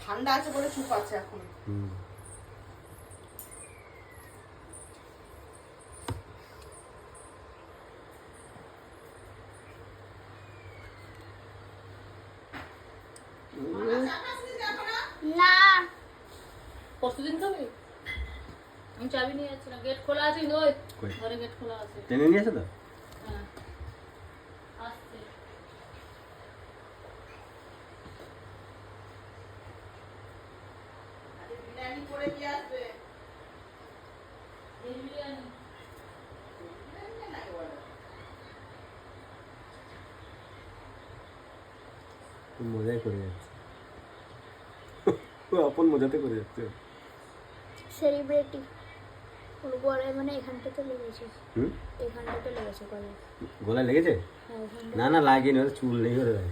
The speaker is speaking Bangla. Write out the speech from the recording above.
ঠান্ডা আছে বলে চুপ আছে এখন। না প্রতিদিন খাবি? আমি চাবি নিয়ে যাচ্ছি না, গেট খোলা আছে ওই ঘরে, গেট খোলা আছে। টেনে নিয়ে আসো তো। হ্যাঁ আসছে। বিরিয়ানি করে দিয়ে আসবে। বিরিয়ানি মজাই করে যাচ্ছে, আপন মজাতে করে যাচ্ছে। সেলিব্রিটি ওর গলায় মানে এখানটাতে লেগেছে, হুম, এখানটাতে লেগেছে গলায়। গলায় লেগেছে? হ্যাঁ এখানটা। না না লাগেনি, চুল লেগে ধরে লাগে।